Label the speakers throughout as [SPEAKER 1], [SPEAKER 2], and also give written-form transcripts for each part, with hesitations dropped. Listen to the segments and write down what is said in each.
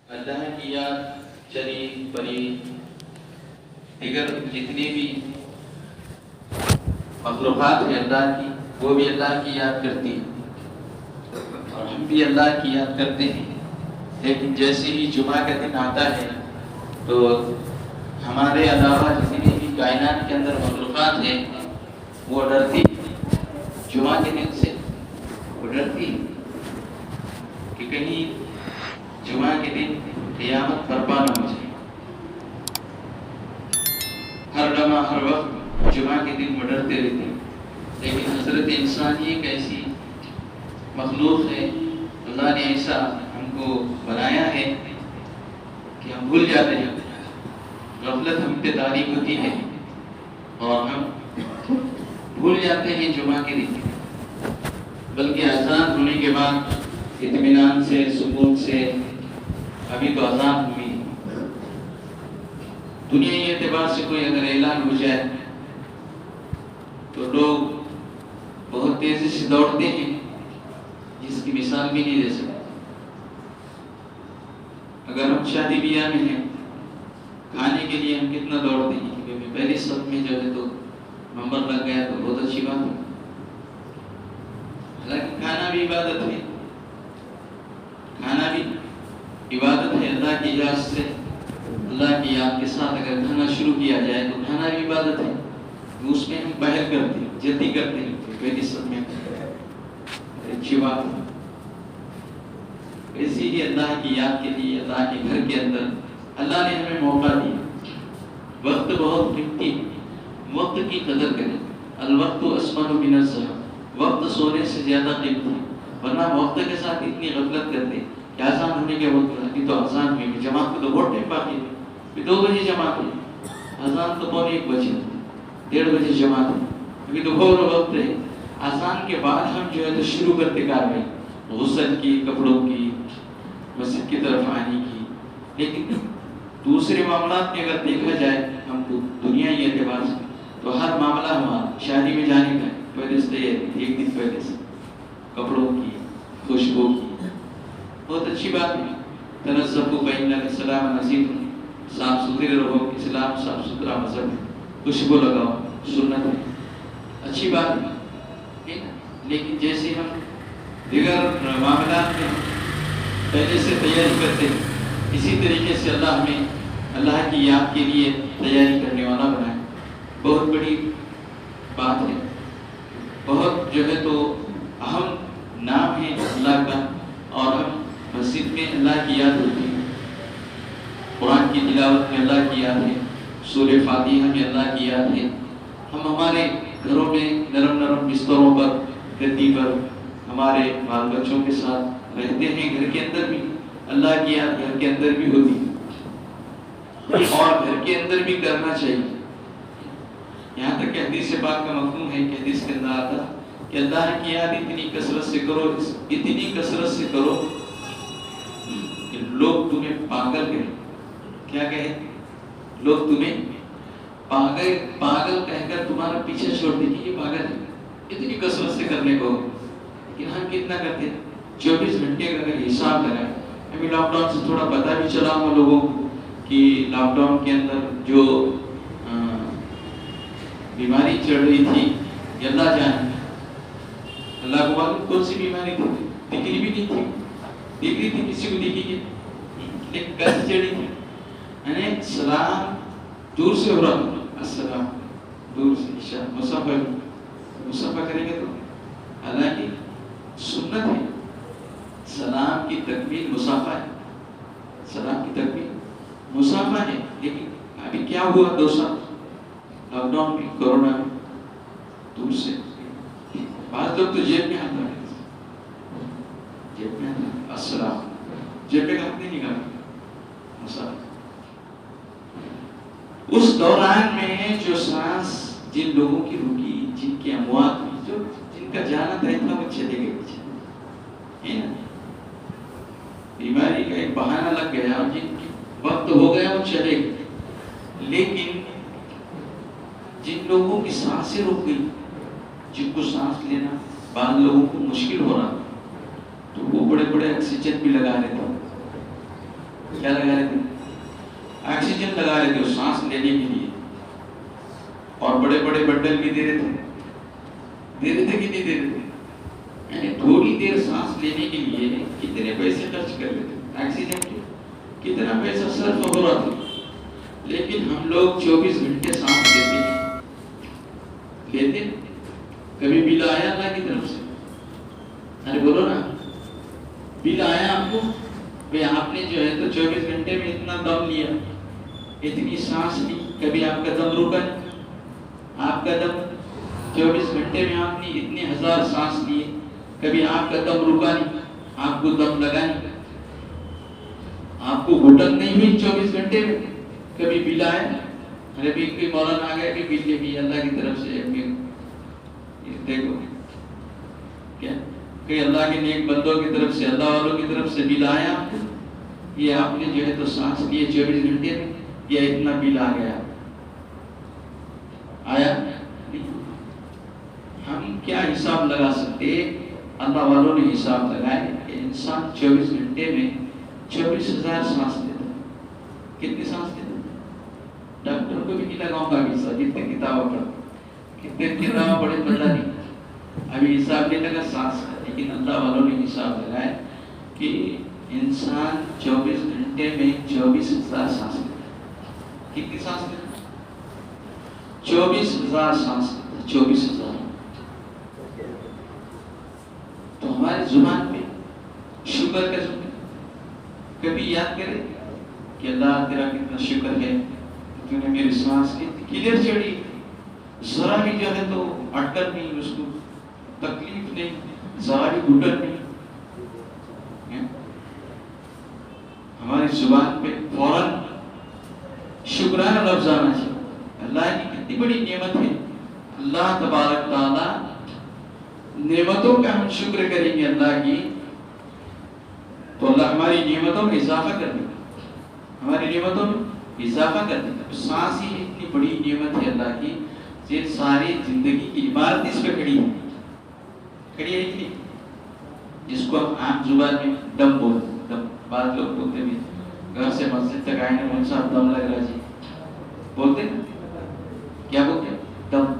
[SPEAKER 1] اللہ کی یاد چلی پری دیگر جتنی بھی مخلوقات ہیں اللہ کی، وہ بھی اللہ کی یاد کرتی ہیں اور ہم بھی اللہ کی یاد کرتے ہیں. لیکن جیسے ہی جمعہ کا دن آتا ہے تو ہمارے علاوہ جتنی بھی کائنات کے اندر مخلوقات ہیں وہ ڈرتی جمعہ کے دن سے. وہ ڈرتی کہ کہیں جمعہ کے دن قیامت برپا نہ ہو جائے. ہر لمحہ ہر وقت جمعہ کے دن وہ ڈرتے رہتے ہیں. لیکن حضرت انسان ایک ایسی مخلوق ہے، اللہ نے ایسا ہم کو بنایا ہے کہ ہم بھول جاتے ہیں. غفلت ہم پہ طاری ہوتی ہے اور ہم بھول جاتے ہیں جمعہ کے دن. بلکہ اذان ہونے کے بعد اطمینان سے سکون سے ابھی تو اذان ہوئی، دنیائی اعتبار سے کوئی اگر اعلان ہو جائے تو لوگ بہت تیزی سے دوڑتے ہیں جس کی مثال بھی نہیں دے سکتے. اگر ہم شادی بیاہ میں ہیں کھانے کے لیے ہم کتنا دوڑتے ہیں کیونکہ پہلی صف میں جو ہے تو نمبر لگ گیا تو بہت اچھی بات ہے. حالانکہ کھانا بھی عبادت ہے، کھانا بھی عبادت ہے. اللہ کی اجازت سے اللہ کی یاد کے ساتھ اگر کھانا شروع کیا جائے تو کھانا بھی عبادت ہے. اس میں ہم پہل کرتے ہیں، جلدی کرتے ہیں پہلی صف میں، اچھی بات ہے. اسی لیے اللہ کی یاد کے لیے اللہ کے گھر کے اندر اللہ نے ہمیں موقع دیا. وقت بہت قیمتی، وقت کی قدر کریں. الوقت اسمن من الذهب، وقت سونے سے زیادہ قیمتی ہے. ورنہ وقت کے ساتھ اتنی غفلت کرتے کہ اذان ہونے کے وقت ابھی تو اذان ہوئی، جماعت کو تو بہت ٹائم باقی ہے، ابھی 2 بجے جماعت ہے، اذان تو 1:15 بجے، 1:30 بجے جماعت ہے، ابھی تو بہت وقت ہے. اذان کے بعد ہم جو ہے تو شروع کرتے کاروائی غسل کی، کپڑوں کی، مسجد کی طرف آنے کی. لیکن دوسرے معاملات میں اگر دیکھا جائے ہم کو دنیائی اعتبار سے تو ہر معاملہ ہمارا شادی میں جانے کا پہلے سے ایک دن پہلے سے کپڑوں کی، خوشبو کی، بہت اچھی بات ہے. تنزہوا فإن الإسلام نظیف، صاف ستھرے رہو، اسلام صاف ستھرا مذہب ہے. خوشبو لگاؤ، سنت ہے، اچھی بات ہے. لیکن جیسے ہم دیگر معاملات میں پہلے سے تیاری کرتے ہیں، اسی طریقے سے اللہ ہمیں اللہ کی یاد کے لیے تیاری کرنے والا بنائے. بہت بڑی بات ہے، بہت جو ہے تو اہم نام ہے اللہ کا. اور ہم مسجد میں اللہ کی یاد ہوتی ہے، قرآن کی تلاوت میں اللہ کی یاد ہے، سورہ فاتحہ میں اللہ کی یاد ہے. ہم ہمارے گھروں میں نرم نرم بستروں پر، گدی پر ہمارے بال بچوں کے ساتھ رہتے ہیں. گھر کے اندر بھی اللہ کی یاد گھر کے اندر بھی ہوتی ہے اور گھر کے اندر بھی کرنا چاہیے. یہاں تک کہ حدیث پاک کا مفہوم ہے کہ حدیث کے اندر آتا کہ اللہ کی یاد اتنی کثرت سے کرو، اتنی کثرت سے کرو کہ لوگ تمہیں پاگل کہیں. کیا کہیں؟ لوگ تمہیں پاگل کہہ کر تمہارا پیچھے چھوڑ دیں کہ یہ پاگل ہے. اتنی کثرت سے کرنے کو. لیکن ہم کتنا کرتے ہیں؟ 24 گھنٹے کا اگر حساب لگائیں. ابھی لاک ڈاؤن سے تھوڑا پتہ بھی چلا ہوں لوگوں کو کہ لاک ڈاؤن کے اندر جو بیماری چڑھ رہی تھی یہ اللہ جانے، اللہ کو معلوم کون سی بیماری تھی، دکھری بھی نہیں تھی، دیکھ رہی تھی کسی کو دیکھی گئی لیکن کیسے چڑھی تھی. یعنی سلام دور سے ہو رہا، السلام دور سے، مصافحہ کریں گے تو حالانکہ سنت ہے. سلام کی تکمیل مصافحہ ہے، سلام کی تکمیل مصافحہ ہے. لیکن ابھی کیا ہوا 2 سال لاک ڈاؤن میں، کورونا میں، دور سے بعض لوگ تو جیب میں ہاتھ رکھتے، جیب میں ہاتھ، السلام، جیب میں ہاتھ نہیں نکالتے، مصافحہ. اس دوران میں جو سانس جن لوگوں کی رکی، جن کے اموات ہوئی، جو جن کا جانا طے تھا وہ چلے گئے پیچھے، ہے نا. بیماری کا ایک بہانہ لگ گیا اور جن کی وقت ہو گیا وہ چلے گئے. لیکن جن لوگوں کی سانسیں رک گئی، جن کو سانس لینا بعض لوگوں کو مشکل ہو رہا تو وہ بڑے بڑے آکسیجن بھی لگا رہے تھے. کیا لگا رہے تھے؟ آکسیجن لگا رہے تھے سانس لینے کے لیے، اور بڑے بڑے بنڈل بھی دے رہے تھے کہ نہیں دے رہے تھے؟ یعنی تھوڑی دیر سانس لینے کے لیے کتنے پیسے خرچ کر رہے تھے، آکسیجن کے کتنا پیسہ صرف ہو رہا تھا. لیکن ہم لوگ 24 گھنٹے سانس لیتے ہیں. کبھی بل آیا اللہ کی طرف سے؟ ارے بولو نا، بل آیا آپ کو؟ بھئی آپ نے جو ہے تو 24 گھنٹے میں اتنا دم لیا، اتنی سانس لی، کبھی آپ کا دم رکا نہیں؟ آپ کا دم 24 گھنٹے میں آپ نے اتنے ہزار سانس لیے، کبھی آپ کا دم رکا نہیں، آپ کو دم لگا نہیں، آپ کو گھٹن نہیں ہوئی 24 گھنٹے میں؟ کبھی بل آیا؟ ارے بھی کوئی مولانا آ گیا کہ بل بھی اللہ کی طرف سے دیکھو کیا کہ اللہ کے نیک بندوں کی طرف سے، اللہ والوں کی طرف سے بل آیا آپ کو؟ یہ آپ نے جو ہے تو سانس لیے 24 گھنٹے میں، یا اتنا بل آ گیا؟ آیا؟ ہم کیا حساب لگا سکتے؟ اللہ والوں نے حساب لگائے کہ انسان 24 گھنٹے میں 24,000 سانس لیتا. کتنی سانس لیتا؟ ڈاکٹر کو بھی نہیں لگاؤں گا حساب، جتنے کتابیں پڑھ، کتنے کتابیں پڑھے پتہ نہیں، ابھی حساب نہیں لگا سانس کا. لیکن اللہ والوں نے حساب لگائے کہ انسان 24 گھنٹے میں 24,000 سانس لیتا. کتنی سانس لیتا؟ 24,000 سانس لیتا. 24,000. تو ہماری زبان پہ شکر کا ذکر کبھی یاد کرے کہ اللہ تیرا کتنا شکر ہے، تو نے میری سانس کی کلیئر چڑھی، ذرا بھی جو ہے تو اٹکن نہیں، اس کو تکلیف نہیں، ذرا بھی گھٹن نہیں. ہماری زبان پہ فوراً شکرانہ لفظ آنا چاہیے. اللہ کی کتنی بڑی نعمت ہے. اللہ تبارک تعالیٰ نعمتوں کا ہم شکر کریں گے اللہ کی، تو اللہ ہماری نعمتوں میں اضافہ کر دے گا، ہماری نعمتوں میں اضافہ کر دے گا. سانس ہی اتنی بڑی نعمت ہے اللہ کی، یہ ساری زندگی کی عبارت اس پہ کھڑی ہے. کھڑی ہے کہ جس کو ہم عام زبان میں دم بولتے ہیں. دم بعض لوگ بولتے بھی گھر سے مسجد تک آئے ہیں، ان صاحب دم لگ رہا جی، بولتے ہیں کیا بولتے ہیں؟ دم.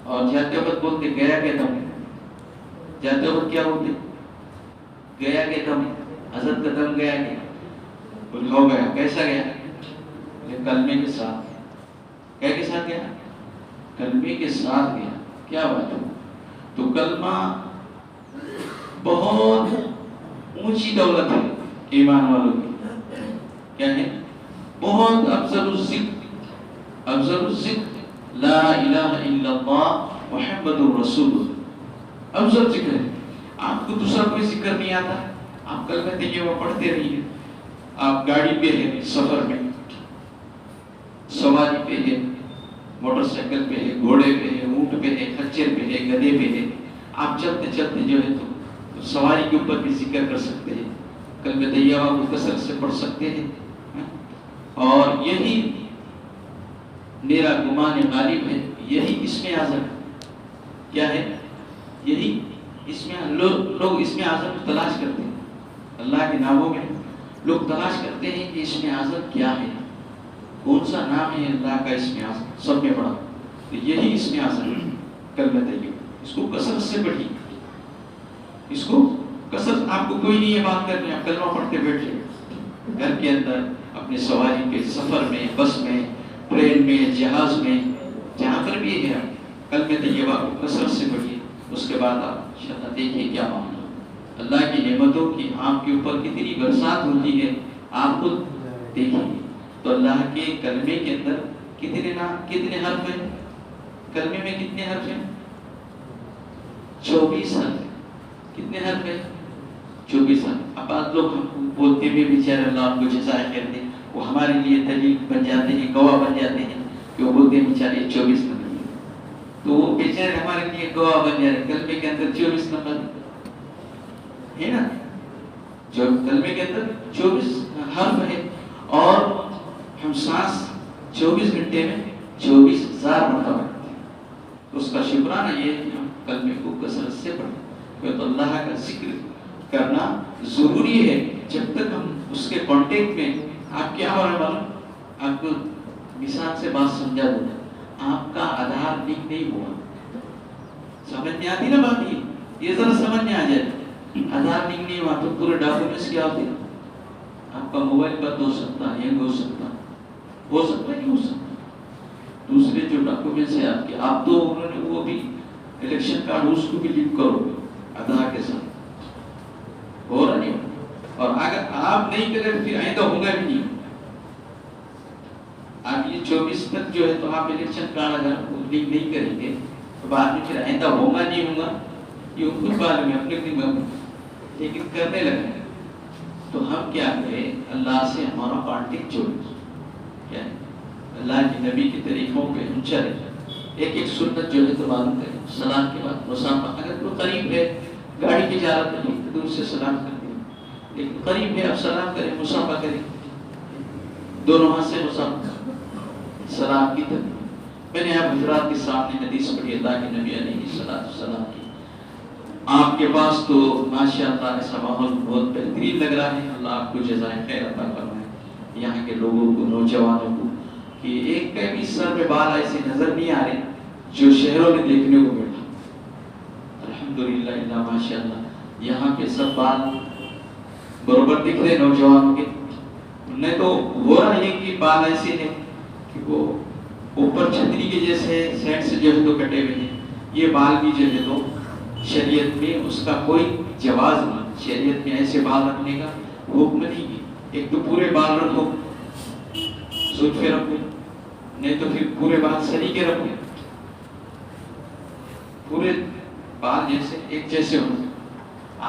[SPEAKER 1] اور جاتے وقت بولتے گیا کہ دم. جاتے وقت کیا بولتے؟ گیا کہ دم. حضرت کا دم گیا کہ کچھ ہو گیا. کیسا گیا؟ یہ کلمے کے ساتھ. کیا کے ساتھ گیا؟ کلمے کے ساتھ گیا. کیا بات ہے؟ تو کلمہ بہت اونچی دولت ہے ایمان والوں کی. کیا ہے؟ بہت افضل الذکر، افضل الذکر لا الہ الا اللہ محمد الرسول اللہ. افضل ذکر ہے. آپ کو دوسرا کوئی ذکر نہیں آتا، آپ کلمہ طیبہ پڑھتے رہیے. آپ گاڑی پہ ہیں، سفر میں سواری پہ ہے، موٹر سائیکل پہ ہے، گھوڑے پہ ہے، اونٹ پہ ہے، خچر پہ ہے، گدھے پہ ہے، آپ چلتے چلتے جو ہے تو سواری کے اوپر بھی ذکر کر سکتے ہیں، کلمہ طیبہ کو کثرت سے پڑھ سکتے ہیں. اور یہی میرا گمان غالب ہے، یہی اسم اعظم. کیا ہے؟ یہی لوگ اسم اعظم تلاش کرتے ہیں. اللہ کے ناموں میں لوگ تلاش کرتے ہیں کہ اسم اعظم کیا ہے، کون سا نام ہے اللہ کا اسم اعظم سب میں بڑا. تو یہی اسم اعظم کلمہ طیبہ. اس کو کثرت سے پڑھیے، اس کو کثرت. آپ کو کوئی نہیں یہ بات کرنی، آپ کلمہ پڑھتے بیٹھے گھر کے اندر، اپنے سواری کے سفر میں، بس میں، ٹرین میں، جہاز میں، جہاں پر بھی ہے کلمہ طیبہ کو کثرت سے پڑھیے. اس کے بعد آپ انشاءاللہ دیکھیے کیا معاملہ. اللہ کی نعمتوں کی آپ کے اوپر کتنی برسات ہوتی ہے، آپ خود دیکھیے. تو اللہ کے کلمے کے اندر کتنے حرف ہیں؟ کلمے میں کتنے حرف ہیں؟ 24 حرف. کتنے حرف ہیں؟ 24 حرف. اب بعض لوگ ہم کو بولتے ہوئے بیچارے اللہ آپ کو جزائے خیر دے، وہ ہمارے لیے دلیل بن جاتے ہیں، گواہ بن جاتے ہیں کہ وہ بولتے ہیں بیچارے 24 نمبر. تو وہ بیچارے ہمارے لیے گواہ بن جاتے ہیں. کلمے کے اندر 24 نمبر ہے نا، جو کلمے کے اندر 24 حرف ہے، اور ہم سانس 24 گھنٹے میں 24,000 مرتبہ کرتے ہیں. تو اس کا شکرانہ یہ ہے کہ ہم کلمے کو کثرت سے پڑھیں. تو اللہ کا ذکر کرنا ضروری ہے. جب تک ہم اس کے کانٹیکٹ میں آپ کیا ہو رہا ہے معلوم؟ آپ کو مثال سے بات سمجھا دوں، آپ کا آدھار لنک نہیں ہوا، سمجھ میں آتی نا بات؟ یہ ذرا سمجھ میں آ جائے، آدھار لنک نہیں ہوا تو پورے ڈاکومنٹس کیا ہوتے ہیں؟ آپ کا موبائل بند ہو سکتا ہے، ہینگ ہو سکتا ہے، نہیں ہو سکتا۔ دوسرے جو ڈاکومنٹس ہیں آپ کے، آپ تو انہوں نے وہ بھی الیکشن کارڈ اس کو بھی لنک کرو آدھار کے ساتھ، ہو رہا نہیں؟ اور اگر آپ نہیں کریں پھر آئندہ ہوگا بھی نہیں۔ آپ یہ 24 تک جو ہے تو آپ الیکشن کارڈ اگر لنک نہیں کریں گے تو بعد میں پھر آئندہ ہوگا نہیں ہوگا یہ خود معلوم ہے، اپنے دماغ میں، لیکن کرنے لگے تو ہم کیا کریں؟ اللہ سے ہمارا کانٹیکٹ جوڑیں، کیا ہے؟ اللہ کے نبی کے طریقوں پہ ہم چلیں، ایک ایک سنت جو ہے تو معلوم کریں۔ سلام کے بعد مسافہ، اگر کوئی قریب ہے گاڑی پہ جا رہا تو دور سے سلام کرتے ہیں، لیکن قریب ہے اب سلام کریں، مسافہ کریں، دونوں ہاتھ سے مسافہ سلام کی طرح۔ میں نے آپ حضرات کے سامنے حدیث پڑھی اللہ کے نبی علیہ السلام کی، آپ کے پاس تو ماشاءاللہ ایسا ماحول بہت بہترین لگ رہا ہے، اللہ آپ کو جزائے خیر عطا فرمائے، یہاں کے لوگوں کو، نوجوانوں کو، کہ ایک کا بھی سر پہ بال ایسے نظر نہیں آ رہے جو شہروں میں دیکھنے کو ملتا۔ الحمدللہ اللہ ماشاءاللہ یہاں پہ سب بال برابر دکھ رہے نوجوانوں کے، نہیں تو ہو رہا ہے کہ بال ایسے ہیں کہ وہ اوپر چھتری کے جیسے سائڈ سے جو ہے تو کٹے ہوئے ہیں، یہ بال بھی جو ہے تو شریعت میں اس کا کوئی جواز نہیں، شریعت میں ایسے بال رکھنے کا حکم نہیں ہے۔ ایک تو پورے بال رکھو، زلفیں رکھو، نہیں تو پھر پورے بال سلیقے رکھو، پورے بال جیسے ایک جیسے ہو،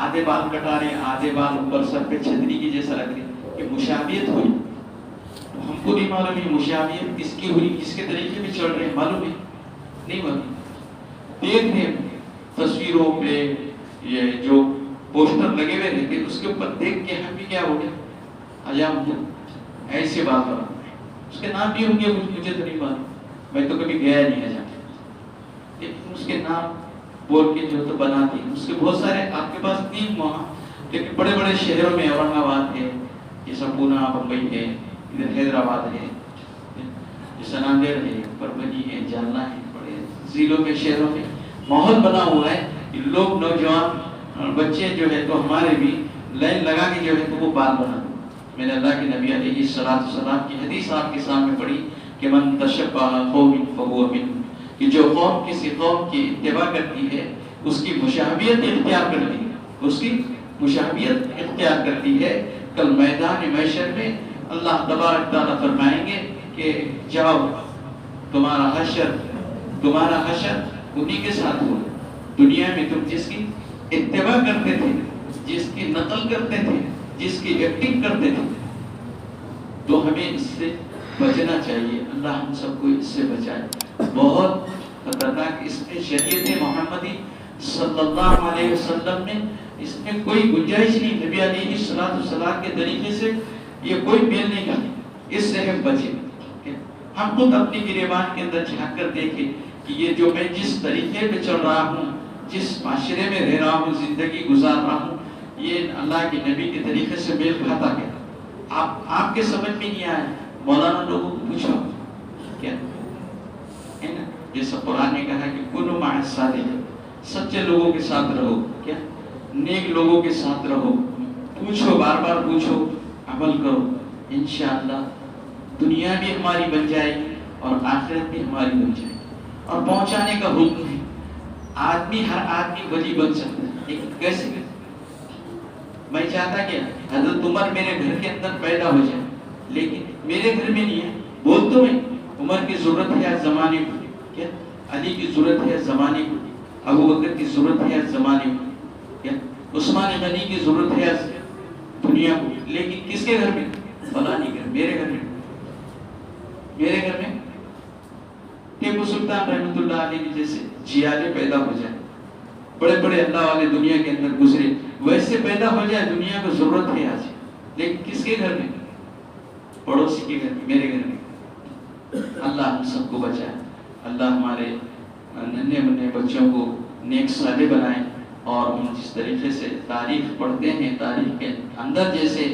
[SPEAKER 1] آدھے بال کٹا رہے ہیں، آدھے بال اوپر سر پہ چھتری کی جیسا رکھ رہے ہیں، یہ مشابہت ہوئی۔ ہم کو نہیں معلوم ہے مشابہت کس کی ہوئی، کس کے طریقے میں چل رہے ہیں، معلوم ہے نہیں معلوم۔ دیکھ رہے تصویروں پہ یہ جو پوسٹر لگے ہوئے رہتے اس کے اوپر دیکھ کے ہم بھی کیا ہو گیا، عجاب ایسے بات کرا، اس کے نام بھی ہوں گے مجھے تو نہیں معلوم، میں تو کبھی گیا نہیں عجاب، لیکن اس کے نام بول کے جو تو بناتے ہیں، اس کے بہت سارے آپ کے پاس نہیں وہاں، لیکن بڑے بڑے شہروں میں اورنگ آباد ہے، جیسا پونا بمبئی ہے، ادھر حیدرآباد ہے، جیسا ناندیڑ ہے، پربھنی ہے، جالنا ہے، بڑے ضلعوں میں شہروں میں ماحول بنا ہوا ہے کہ لوگ نوجوان بچے جو ہے تو ہمارے بھی لائن لگا کے جو ہے تو وہ بال بنا۔ میں نے اللہ کے نبی علیہ السلام کی حدیث آپ کے سامنے پڑھی کہ من تشبہ قوم فہو منہم، کہ جو قوم کسی قوم کی اتباع کرتی ہے اس کی مشابہت اختیار کرتی ہے، اس کی مشابہت اختیار کرتی ہے، کل میدان محشر میں اللہ تبارک تعالیٰ فرمائیں گے کہ جاؤ تمہارا حشر انہی کے ساتھ ہو۔ دنیا میں تم جس کی اتباع کرتے تھے، جس کی نقل کرتے تھے، جس کی ایکٹنگ کرتے تھے، تو ہمیں اس سے بچنا چاہیے، اللہ ہم سب کو اس سے بچائے۔ بہت خطرناک اس میں شریعت محمدی صلی اللہ علیہ وسلم نے اس میں کوئی گنجائش نہیں، نبی علیہ السلام کے طریقے سے یہ کوئی میل نہیں کھاتی، اس سے ہم بچیں۔ ہم خود اپنی گریبان کے اندر جھانک کر دیکھیں کہ یہ جو میں جس طریقے پہ چل رہا ہوں، جس معاشرے میں رہ رہا ہوں، زندگی گزار رہا ہوں، یہ اللہ کے نبی کے طریقے سے میل کھاتا کیا؟ آپ کے سمجھ میں نہیں آیا، مولانا لوگوں کو پوچھو کیا ہے نا، جیسا قرآن نے کہا کہ کونوا مع الصادقین، سچے لوگوں کے ساتھ رہو، کیا نیک لوگوں کے ساتھ رہو، پوچھو، بار بار پوچھو، عمل کرو، انشاءاللہ دنیا بھی ہماری بن جائے گی اور آخرت بھی ہماری بن جائے گی۔ اور پہنچانے کا حکم ہے، ہر آدمی ولی بن سکتا ہے، لیکن کیسے؟ میں چاہتا کہ حضرت عمر میرے گھر کے اندر پیدا ہو جائے، لیکن میرے گھر میں نہیں ہے، بول تو میں عمر کی ضرورت ہے آج زمانے کو، کیا علی کی ضرورت ہے زمانے کو، ابو بکر کی ضرورت ہے زمانے کو، کیا عثمان غنی کی ضرورت ہے دنیا کو، لیکن کس کے گھر میں؟ فلانی گھر، میرے گھر میں، میرے گھر میں ٹیپو سلطان رحمۃ اللہ علیہ کی جیسے جیالے پیدا ہو جائے، بڑے بڑے اللہ والے دنیا کے اندر گزرے، ویسے پیدا ہو جائے، دنیا کو ضرورت ہے آج، لیکن کس کے گھر میں؟ پڑوسی کے گھر میں، میرے گھر میں۔ اللہ ہم سب کو بچائے، اللہ ہمارے ننھے منھے بچوں کو نیک صالح بنائے، اور ہم جس طریقے سے تاریخ پڑھتے ہیں، تاریخ کے اندر جیسے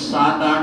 [SPEAKER 1] 7-8